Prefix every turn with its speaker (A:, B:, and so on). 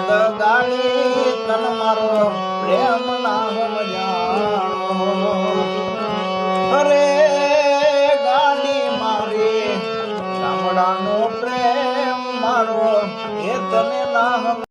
A: ગાડી તન મારો પ્રેમ ના સમજાણો અરે ગાડી મારી ગામડાનો પ્રેમ મારો એ તને ના